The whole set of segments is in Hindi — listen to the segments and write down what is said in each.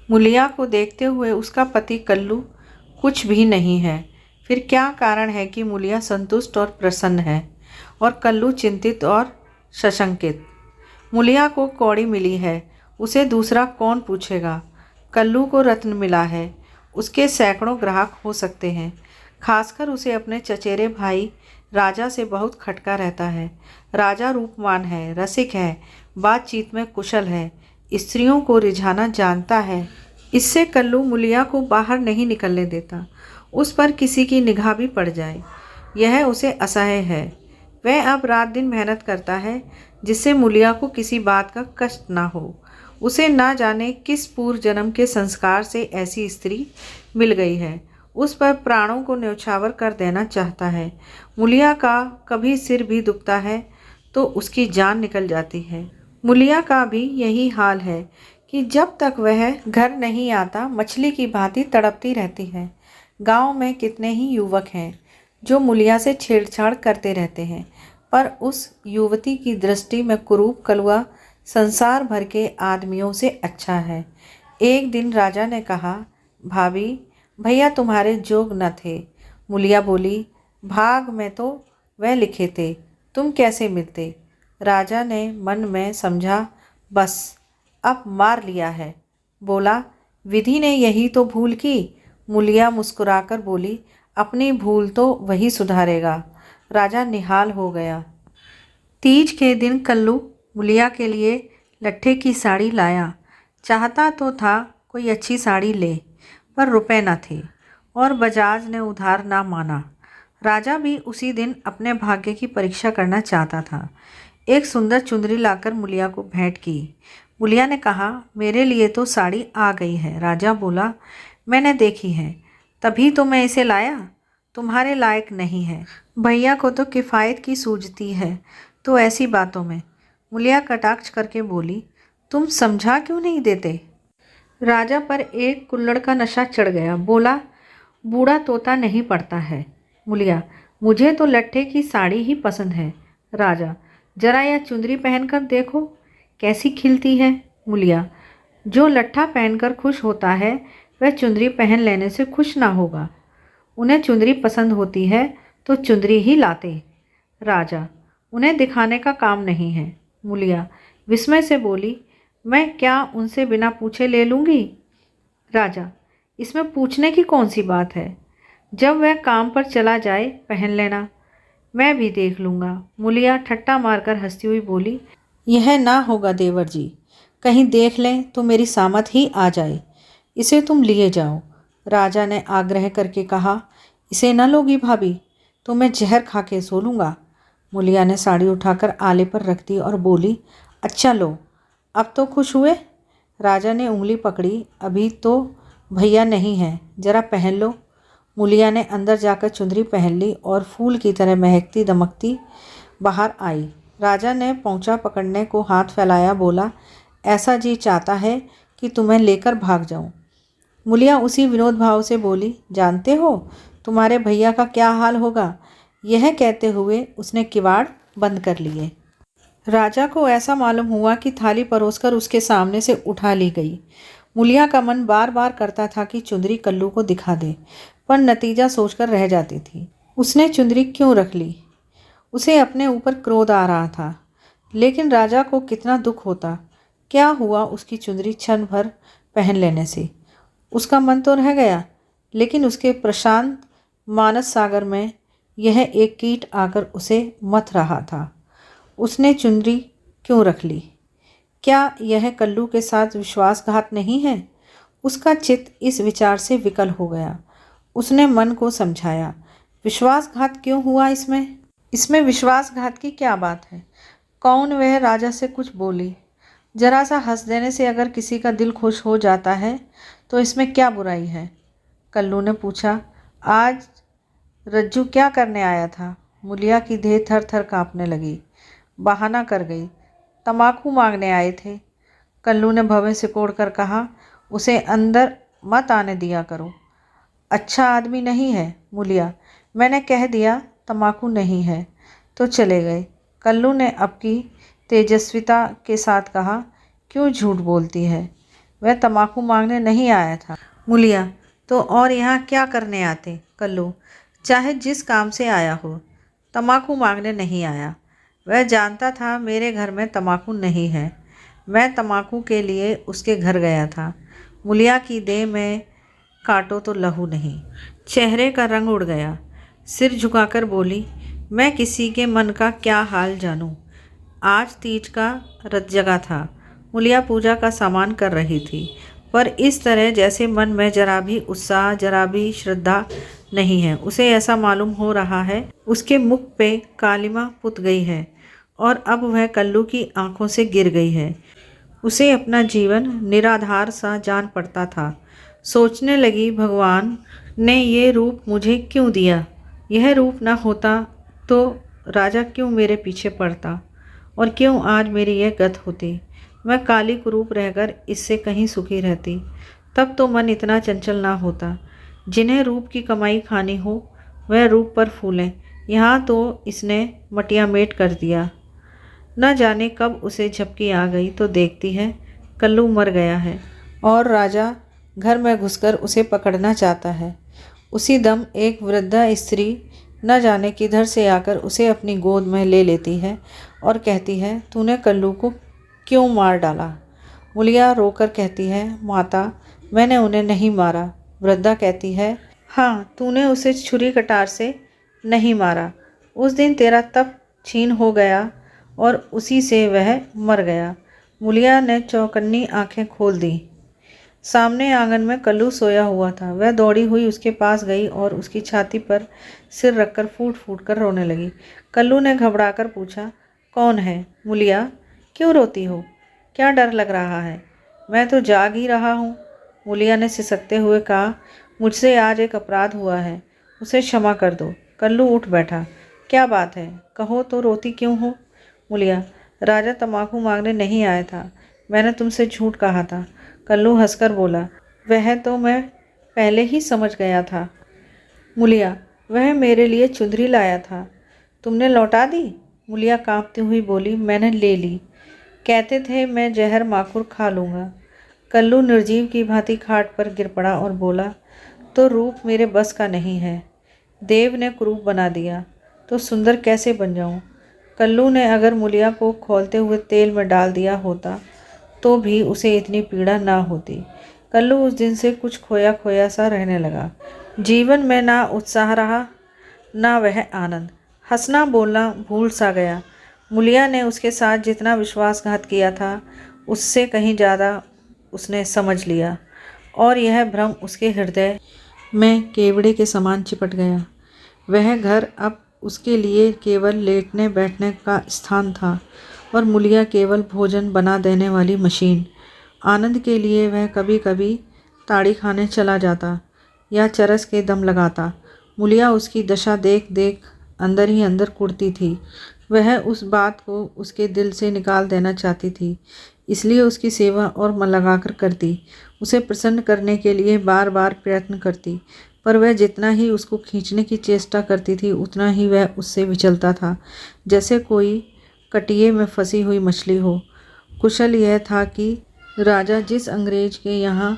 मुलिया को देखते हुए उसका पति कल्लू कुछ भी नहीं है। फिर क्या कारण है कि मुलिया संतुष्ट और प्रसन्न है और कल्लू चिंतित और सशंकित। मुलिया को कौड़ी मिली है, उसे दूसरा कौन पूछेगा। कल्लू को रत्न मिला है, उसके सैकड़ों ग्राहक हो सकते हैं। खासकर उसे अपने चचेरे भाई राजा से बहुत खटका रहता है। राजा रूपवान है, रसिक है, बातचीत में कुशल है, स्त्रियों को रिझाना जानता है। इससे कल्लू मुलिया को बाहर नहीं निकलने देता। उस पर किसी की निगाह भी पड़ जाए, यह उसे असह्य है। वह अब रात दिन मेहनत करता है जिससे मुलिया को किसी बात का कष्ट ना हो। उसे ना जाने किस पूर्व जन्म के संस्कार से ऐसी स्त्री मिल गई है, उस पर प्राणों को न्यौछावर कर देना चाहता है। मुलिया का कभी सिर भी दुखता है तो उसकी जान निकल जाती है। मुलिया का भी यही हाल है कि जब तक वह घर नहीं आता मछली की भांति तड़पती रहती है। गांव में कितने ही युवक हैं जो मुलिया से छेड़छाड़ करते रहते हैं, पर उस युवती की दृष्टि में कुरूप कलुआ संसार भर के आदमियों से अच्छा है। एक दिन राजा ने कहा, भाभी, भैया तुम्हारे जोग न थे। मुलिया बोली, भाग में तो वह लिखे थे, तुम कैसे मिलते। राजा ने मन में समझा, बस अब मार लिया है। बोला, विधि ने यही तो भूल की। मुलिया मुस्कुराकर बोली, अपनी भूल तो वही सुधारेगा। राजा निहाल हो गया। तीज के दिन कल्लू मुलिया के लिए लट्ठे की साड़ी लाया। चाहता तो था कोई अच्छी साड़ी ले, पर रुपए न थे और बजाज ने उधार ना माना। राजा भी उसी दिन अपने भाग्य की परीक्षा करना चाहता था। एक सुंदर चुंदरी लाकर मुलिया को भेंट की। मुलिया ने कहा, मेरे लिए तो साड़ी आ गई है। राजा बोला, मैंने देखी है, तभी तो मैं इसे लाया। तुम्हारे लायक नहीं है। भैया को तो किफ़ायत की सूझती है, तो ऐसी बातों में। मुलिया कटाक्ष करके बोली, तुम समझा क्यों नहीं देते। राजा पर एक कुल्हड़ का नशा चढ़ गया। बोला, बूढ़ा तोता नहीं पड़ता है। मुलिया, मुझे तो लट्ठे की साड़ी ही पसंद है। राजा, जरा यह चुंदरी पहनकर देखो कैसी खिलती है। मुलिया, जो लट्ठा पहनकर खुश होता है वह चुंदरी पहन लेने से खुश ना होगा। उन्हें चुंदरी पसंद होती है तो चुंदरी ही लाते। राजा, उन्हें दिखाने का काम नहीं है। मुलिया विस्मय से बोली, मैं क्या उनसे बिना पूछे ले लूँगी। राजा, इसमें पूछने की कौन सी बात है। जब वह काम पर चला जाए पहन लेना, मैं भी देख लूँगा। मुलिया ठट्टा मारकर हंसती हुई बोली, यह ना होगा देवर जी, कहीं देख लें तो मेरी सामत ही आ जाए। इसे तुम लिए जाओ। राजा ने आग्रह करके कहा, इसे न लोगी भाभी, तो मैं जहर खा के सो लूँगा। मुलिया ने साड़ी उठाकर आले पर रख दी और बोली, अच्छा लो, अब तो खुश हुए। राजा ने उंगली पकड़ी, अभी तो भैया नहीं है, जरा पहन लो। मुलिया ने अंदर जाकर चुंदरी पहन ली और फूल की तरह महकती दमकती बाहर आई। राजा ने पौंचा पकड़ने को हाथ फैलाया। बोला, ऐसा जी चाहता है कि तुम्हें लेकर भाग जाऊं। मुलिया उसी विनोद भाव से बोली, जानते हो तुम्हारे भैया का क्या हाल होगा। यह कहते हुए उसने किवाड़ बंद कर लिए। राजा को ऐसा मालूम हुआ कि थाली परोसकर उसके सामने से उठा ली गई। मुलिया का मन बार बार करता था कि चुंदरी कल्लू को दिखा दे, पर नतीजा सोचकर रह जाती थी। उसने चुंदरी क्यों रख ली। उसे अपने ऊपर क्रोध आ रहा था, लेकिन राजा को कितना दुख होता। क्या हुआ उसकी चुंदरी क्षण भर पहन लेने से। उसका मन तो रह गया, लेकिन उसके प्रशांत मानस सागर में यह एक कीट आकर उसे मथ रहा था। उसने चुंदरी क्यों रख ली। क्या यह कल्लू के साथ विश्वासघात नहीं है। उसका चित्त इस विचार से विकल हो गया। उसने मन को समझाया, विश्वासघात क्यों हुआ इसमें विश्वासघात की क्या बात है। कौन वह राजा से कुछ बोली। जरा सा हंस देने से अगर किसी का दिल खुश हो जाता है तो इसमें क्या बुराई है। कल्लू ने पूछा, आज रज्जू क्या करने आया था। मुलिया की देह थर थर काँपने लगी। बहाना कर गई, तम्बाकू मांगने आए थे। कल्लू ने भवें सिकोड़ कर कहा, उसे अंदर मत आने दिया करो, अच्छा आदमी नहीं है। मुलिया, मैंने कह दिया तम्बाकू नहीं है तो चले गए। कल्लू ने अब की तेजस्विता के साथ कहा, क्यों झूठ बोलती है। वह तम्बाकू मांगने नहीं आया था। मूलिया, तो और यहाँ क्या करने आते? कल्लू, चाहे जिस काम से आया हो, तम्बाकू मांगने नहीं आया। वह जानता था मेरे घर में तम्बाकू नहीं है। मैं तम्बाकू के लिए उसके घर गया था। मूलिया की देह में काटो तो लहू नहीं। चेहरे का रंग उड़ गया। सिर झुकाकर बोली, मैं किसी के मन का क्या हाल जानूं। आज तीज का रत जगा था। मूलिया पूजा का सामान कर रही थी, पर इस तरह जैसे मन में जरा भी उत्साह, जरा भी श्रद्धा नहीं है। उसे ऐसा मालूम हो रहा है उसके मुख पे कालिमा पुत गई है और अब वह कल्लू की आंखों से गिर गई है। उसे अपना जीवन निराधार सा जान पड़ता था। सोचने लगी, भगवान ने ये रूप मुझे क्यों दिया? यह रूप न होता तो राजा क्यों मेरे पीछे पड़ता और क्यों आज मेरी यह गत होती? मैं काली कुरूप रहकर इससे कहीं सुखी रहती। तब तो मन इतना चंचल ना होता। जिन्हें रूप की कमाई खानी हो वह रूप पर फूलें। यहाँ तो इसने मटिया मेट कर दिया। न जाने कब उसे झपकी आ गई तो देखती है कल्लू मर गया है और राजा घर में घुसकर उसे पकड़ना चाहता है। उसी दम एक वृद्धा स्त्री न जाने किधर से आकर उसे अपनी गोद में ले लेती है और कहती है, तूने कल्लू को क्यों मार डाला? मूलिया रोकर कहती है, माता, मैंने उन्हें नहीं मारा। वृद्धा कहती है, हाँ, तूने उसे छुरी कटार से नहीं मारा। उस दिन तेरा तप छीन हो गया और उसी से वह मर गया। मूलिया ने चौकन्नी आंखें खोल दी। सामने आंगन में कल्लू सोया हुआ था। वह दौड़ी हुई उसके पास गई और उसकी छाती पर सिर रखकर फूट फूट कर रोने लगी। कल्लू ने घबराकर पूछा, कौन है? मूलिया, क्यों रोती हो? क्या डर लग रहा है? मैं तो जाग ही रहा हूँ। मूलिया ने सिसकते हुए कहा, मुझसे आज एक अपराध हुआ है, उसे क्षमा कर दो। कल्लू उठ बैठा। क्या बात है? कहो तो, रोती क्यों हो? मूलिया, राजा तम्बाकू मांगने नहीं आया था। मैंने तुमसे झूठ कहा था। कल्लू हंसकर बोला, वह तो मैं पहले ही समझ गया था। मूलिया, वह मेरे लिए चुंदरी लाया था, तुमने लौटा दी? मूलिया कांपती हुई बोली, मैंने ले ली। कहते थे मैं जहर माखुर खा लूँगा। कल्लू निर्जीव की भांति खाट पर गिर पड़ा और बोला, तो रूप मेरे बस का नहीं है। देव ने कुरूप बना दिया तो सुंदर कैसे बन जाऊं? कल्लू ने अगर मूलिया को खौलते हुए तेल में डाल दिया होता तो भी उसे इतनी पीड़ा ना होती। कल्लू उस दिन से कुछ खोया खोया सा रहने लगा। जीवन में ना उत्साह रहा, ना वह आनंद। हंसना बोलना भूल सा गया। मूलिया ने उसके साथ जितना विश्वासघात किया था उससे कहीं ज़्यादा उसने समझ लिया और यह भ्रम उसके हृदय में केवड़े के समान चिपट गया। वह घर अब उसके लिए केवल लेटने बैठने का स्थान था और मूलिया केवल भोजन बना देने वाली मशीन। आनंद के लिए वह कभी कभी ताड़ी खाने चला जाता या चरस के दम लगाता। मूलिया उसकी दशा देख देख अंदर ही अंदर कुढ़ती थी। वह उस बात को उसके दिल से निकाल देना चाहती थी, इसलिए उसकी सेवा और मन लगाकर करती। उसे प्रसन्न करने के लिए बार बार प्रयत्न करती, पर वह जितना ही उसको खींचने की चेष्टा करती थी उतना ही वह उससे विचलता था, जैसे कोई कटिए में फंसी हुई मछली हो। कुशल यह था कि राजा जिस अंग्रेज के यहाँ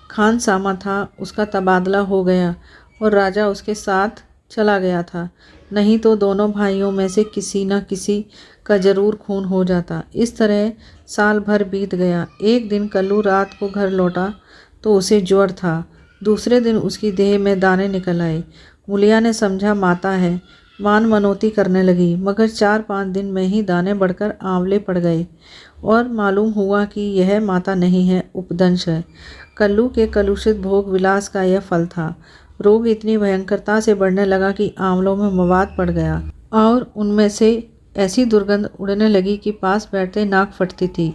खानसामा था उसका तबादला हो गया और राजा उसके साथ चला गया था, नहीं तो दोनों भाइयों में से किसी न किसी का जरूर खून हो जाता। इस तरह साल भर बीत गया। एक दिन कल्लू रात को घर लौटा तो उसे ज्वर था। दूसरे दिन उसकी देह में दाने निकल आए। मूलिया ने समझा माता है, मान मनौती करने लगी, मगर 4-5 दिन में ही दाने बढ़कर आंवले पड़ गए और मालूम हुआ कि यह माता नहीं है, उपदंश है। कल्लू के कलुषित भोग विलास का यह फल था। रोग इतनी भयंकरता से बढ़ने लगा कि आंवलों में मवाद पड़ गया और उनमें से ऐसी दुर्गंध उड़ने लगी कि पास बैठते नाक फटती थी।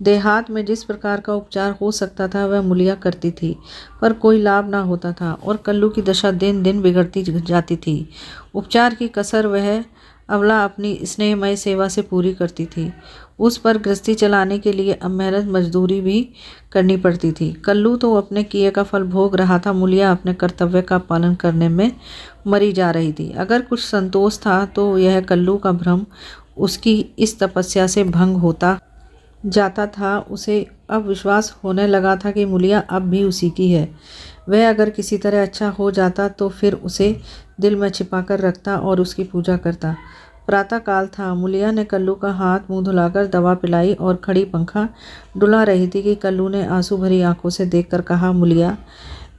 देहात में जिस प्रकार का उपचार हो सकता था वह मूलिया करती थी, पर कोई लाभ ना होता था और कल्लू की दशा दिन दिन बिगड़ती जाती थी। उपचार की कसर वह अबला अपनी स्नेहमय सेवा से पूरी करती थी। उस पर गृहस्थी चलाने के लिए अब मेहनत मजदूरी भी करनी पड़ती थी। कल्लू तो अपने किए का फल भोग रहा था, मूलिया अपने कर्तव्य का पालन करने में मरी जा रही थी। अगर कुछ संतोष था तो यह कल्लू का भ्रम उसकी इस तपस्या से भंग होता जाता था। उसे अब विश्वास होने लगा था कि मूलिया अब भी उसी की है। वह अगर किसी तरह अच्छा हो जाता तो फिर उसे दिल में छिपा कर रखता और उसकी पूजा करता। प्रातःकाल था। मूलिया ने कल्लू का हाथ मुंह धुलाकर दवा पिलाई और खड़ी पंखा डुला रही थी कि कल्लू ने आंसू भरी आंखों से देखकर कहा, मूलिया,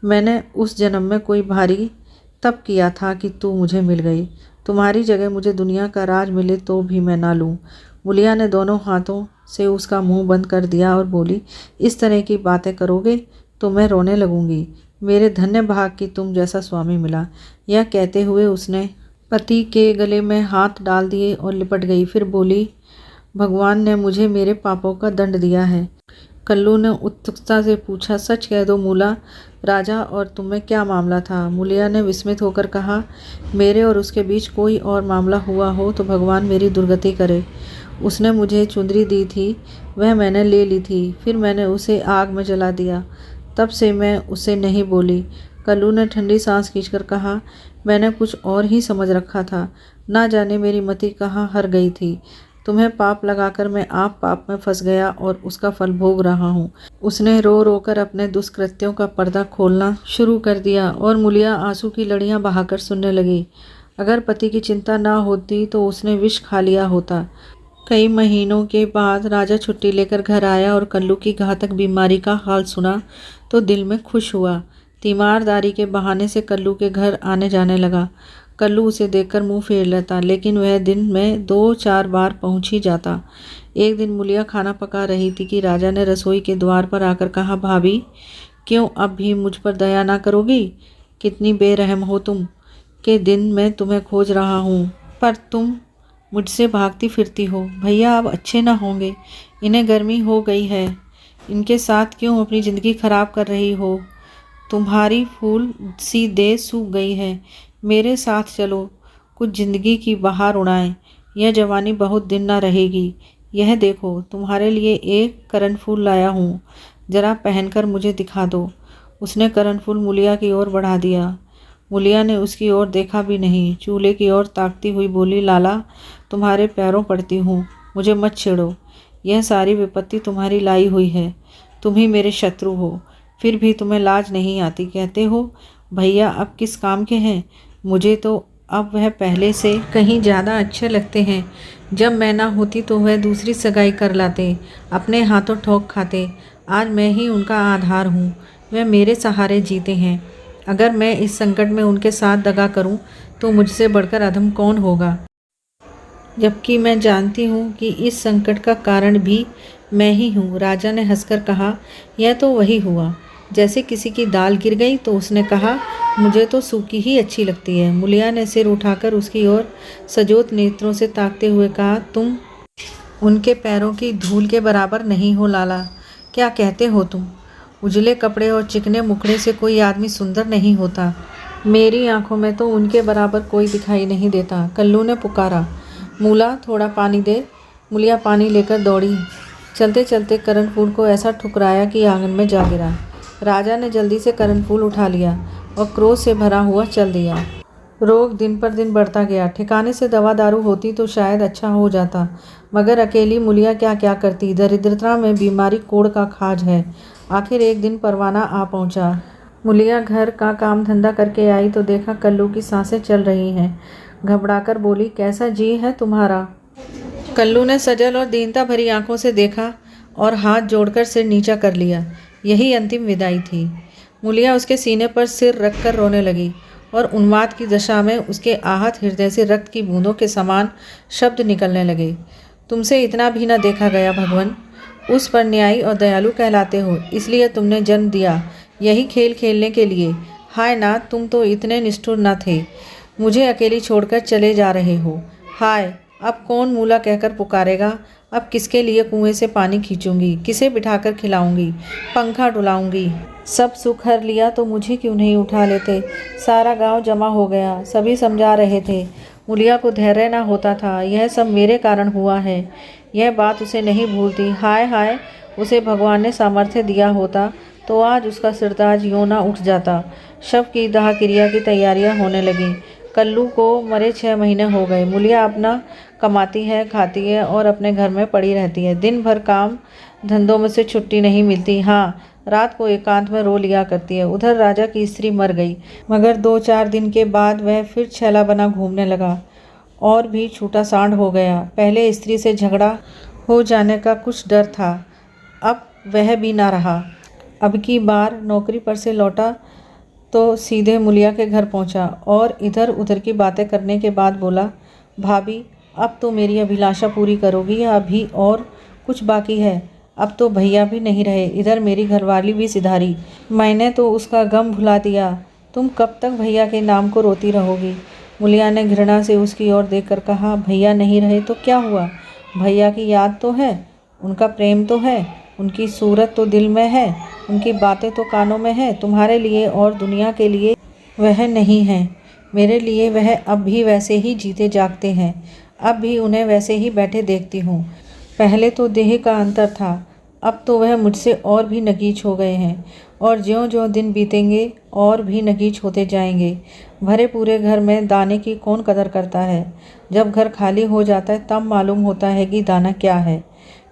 मैंने उस जन्म में कोई भारी तप किया था कि तू मुझे मिल गई। तुम्हारी जगह मुझे दुनिया का राज मिले तो भी मैं ना लूँ। मूलिया ने दोनों हाथों से उसका मुंह बंद कर दिया और बोली, इस तरह की बातें करोगे तो मैं रोने लगूंगी। मेरे धन्य भाग कि तुम जैसा स्वामी मिला। यह कहते हुए उसने पति के गले में हाथ डाल दिए और लिपट गई। फिर बोली, भगवान ने मुझे मेरे पापों का दंड दिया है। कल्लू ने उत्सुकता से पूछा, सच कह दो मूला, राजा और तुम्हें क्या मामला था? मूलिया ने विस्मित होकर कहा, मेरे और उसके बीच कोई और मामला हुआ हो तो भगवान मेरी दुर्गति करे। उसने मुझे चुंदरी दी थी, वह मैंने ले ली थी, फिर मैंने उसे आग में जला दिया। तब से मैं उसे नहीं बोली। कल्लू ने ठंडी सांस खींचकर कहा, मैंने कुछ और ही समझ रखा था। ना जाने मेरी मति कहाँ हर गई थी। तुम्हें पाप लगाकर मैं आप पाप में फंस गया और उसका फल भोग रहा हूँ। उसने रो रो कर अपने दुष्कृत्यों का पर्दा खोलना शुरू कर दिया और मूलिया आंसू की लड़ियाँ बहाकर सुनने लगी। अगर पति की चिंता ना होती तो उसने विष खा लिया होता। कई महीनों के बाद राजा छुट्टी लेकर घर आया और कल्लू की घातक बीमारी का हाल सुना तो दिल में खुश हुआ। तीमारदारी के बहाने से कल्लू के घर आने जाने लगा। कल्लू उसे देखकर मुंह फेर लेता, लेकिन वह दिन में 2-4 बार पहुंच ही जाता। एक दिन मूलिया खाना पका रही थी कि राजा ने रसोई के द्वार पर आकर कहा, भाभी, क्यों अब भी मुझ पर दया ना करोगी? कितनी बेरहम हो तुम। के दिन मैं तुम्हें खोज रहा हूँ पर तुम मुझसे भागती फिरती हो। भैया अब अच्छे ना होंगे, इन्हें गर्मी हो गई है। इनके साथ क्यों अपनी ज़िंदगी खराब कर रही हो? तुम्हारी फूल सी देह सूख गई है। मेरे साथ चलो, कुछ ज़िंदगी की बहार उड़ाएं। यह जवानी बहुत दिन ना रहेगी। यह देखो, तुम्हारे लिए एक करणफूल लाया हूँ, ज़रा पहनकर मुझे दिखा दो। उसने करणफूल मूलिया की ओर बढ़ा दिया। मूलिया ने उसकी ओर देखा भी नहीं, चूल्हे की ओर ताकती हुई बोली, लाला, तुम्हारे पैरों पड़ती हूँ, मुझे मत छेड़ो। यह सारी विपत्ति तुम्हारी लाई हुई है। तुम ही मेरे शत्रु हो, फिर भी तुम्हें लाज नहीं आती। कहते हो भैया अब किस काम के हैं। मुझे तो अब वह पहले से कहीं ज़्यादा अच्छे लगते हैं। जब मैं ना होती तो वह दूसरी सगाई कर लाते, अपने हाथों ठोक खाते। आज मैं ही उनका आधार हूँ, वह मेरे सहारे जीते हैं। अगर मैं इस संकट में उनके साथ दगा करूं तो मुझसे बढ़कर अधम कौन होगा, जबकि मैं जानती हूं कि इस संकट का कारण भी मैं ही हूं। राजा ने हंसकर कहा, यह तो वही हुआ जैसे किसी की दाल गिर गई तो उसने कहा, मुझे तो सूखी ही अच्छी लगती है। मूलिया ने सिर उठाकर उसकी ओर सजोत नेत्रों से ताकते हुए कहा, तुम उनके पैरों की धूल के बराबर नहीं हो लाला। क्या कहते हो तुम? उजले कपड़े और चिकने मुखड़े से कोई आदमी सुंदर नहीं होता। मेरी आंखों में तो उनके बराबर कोई दिखाई नहीं देता। कल्लू ने पुकारा, मूला थोड़ा पानी दे। मूलिया पानी लेकर दौड़ी। चलते चलते करणफूल को ऐसा ठुकराया कि आंगन में जा गिरा। राजा ने जल्दी से करणफूल उठा लिया और क्रोध से भरा हुआ चल दिया। रोग दिन पर दिन बढ़ता गया। ठिकाने से दवा दारू होती तो शायद अच्छा हो जाता, मगर अकेली मूलिया क्या क्या करती। दरिद्रता में बीमारी कोड़ का खाज है। आखिर एक दिन परवाना आ पहुंचा। मूलिया घर का काम धंधा करके आई तो देखा कल्लू की सांसें चल रही हैं। घबराकर बोली, कैसा जी है तुम्हारा? कल्लू ने सजल और दीनता भरी आंखों से देखा और हाथ जोड़कर सिर नीचा कर लिया। यही अंतिम विदाई थी। मूलिया उसके सीने पर सिर रखकर रोने लगी और उन्माद की दशा में उसके आहत हृदय से रक्त की बूंदों के समान शब्द निकलने लगे। तुमसे इतना भी न देखा गया भगवान। उस पर न्यायी और दयालु कहलाते हो, इसलिए तुमने जन्म दिया यही खेल खेलने के लिए। हाय नाथ, तुम तो इतने निष्ठुर न थे। मुझे अकेली छोड़कर चले जा रहे हो। हाय, अब कौन मूला कहकर पुकारेगा? अब किसके लिए कुएं से पानी खींचूंगी? किसे बिठाकर खिलाऊंगी? पंखा डुलाऊंगी? सब सुख हर लिया तो मुझे क्यों नहीं उठा लेते? सारा गांव जमा हो गया, सभी समझा रहे थे। मूलिया को धैर्य ना होता था। यह सब मेरे कारण हुआ है। यह बात उसे नहीं भूलती। हाय हाय, उसे भगवान ने सामर्थ्य दिया होता तो आज उसका सिरताज यूं ना उठ जाता। शव की दाह क्रिया की तैयारियां होने लगीं। कल्लू को मरे 6 महीने हो गए। मूलिया अपना कमाती है, खाती है और अपने घर में पड़ी रहती है। दिन भर काम धंधों में से छुट्टी नहीं मिलती। हाँ, रात को एकांत में रो लिया करती है। उधर राजा की स्त्री मर गई, मगर 2-4 दिन के बाद वह फिर छैला बना घूमने लगा और भी छूटा सांड हो गया। पहले स्त्री से झगड़ा हो जाने का कुछ डर था, अब वह भी ना रहा। अब की बार नौकरी पर से लौटा तो सीधे मुलिया के घर पहुंचा और इधर उधर की बातें करने के बाद बोला, भाभी अब तो मेरी अभिलाषा पूरी करोगी या अभी और कुछ बाकी है? अब तो भैया भी नहीं रहे, इधर मेरी घरवाली भी सिधारी, मैंने तो उसका गम भुला दिया। तुम कब तक भैया के नाम को रोती रहोगी? मुलिया ने घृणा से उसकी ओर देखकर कहा, भैया नहीं रहे तो क्या हुआ? भैया की याद तो है, उनका प्रेम तो है, उनकी सूरत तो दिल में है, उनकी बातें तो कानों में है। तुम्हारे लिए और दुनिया के लिए वह नहीं है, मेरे लिए वह अब भी वैसे ही जीते जागते हैं। अब भी उन्हें वैसे ही बैठे देखती हूँ। पहले तो देह का अंतर था, अब तो वह मुझसे और भी नगीच हो गए हैं और ज्यों-ज्यों दिन बीतेंगे और भी नगीच होते जाएंगे। भरे पूरे घर में दाने की कौन कदर करता है? जब घर खाली हो जाता है तब मालूम होता है कि दाना क्या है।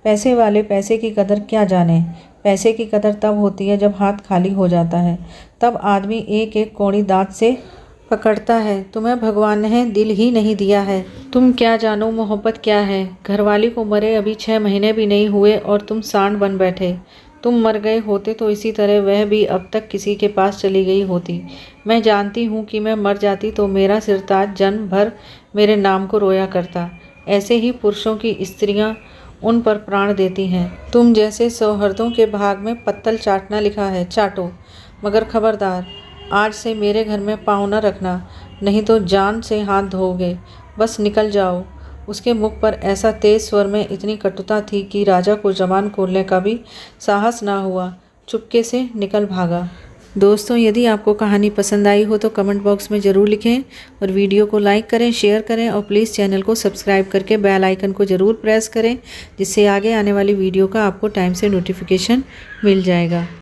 पैसे वाले पैसे की कदर क्या जाने। पैसे की कदर तब होती है जब हाथ खाली हो जाता है, तब आदमी एक एक कौड़ी दांत से पकड़ता है। तुम्हें भगवान ने दिल ही नहीं दिया है, तुम क्या जानो मोहब्बत क्या है। घरवाली को मरे अभी 6 महीने भी नहीं हुए और तुम सांड बन बैठे। तुम मर गए होते तो इसी तरह वह भी अब तक किसी के पास चली गई होती। मैं जानती हूँ कि मैं मर जाती तो मेरा सिरताज जन्म भर मेरे नाम को रोया करता। ऐसे ही पुरुषों की स्त्रियाँ उन पर प्राण देती हैं। तुम जैसे सौहर्दों के भाग में पत्तल चाटना लिखा है, चाटो, मगर खबरदार आज से मेरे घर में पाँव न रखना, नहीं तो जान से हाथ धोओगे। बस निकल जाओ। उसके मुख पर ऐसा तेज स्वर में इतनी कटुता थी कि राजा को जबान खोलने का भी साहस ना हुआ। चुपके से निकल भागा। दोस्तों, यदि आपको कहानी पसंद आई हो तो कमेंट बॉक्स में ज़रूर लिखें और वीडियो को लाइक करें, शेयर करें और प्लीज़ चैनल को सब्सक्राइब करके बेल आइकन को ज़रूर प्रेस करें, जिससे आगे आने वाली वीडियो का आपको टाइम से नोटिफिकेशन मिल जाएगा।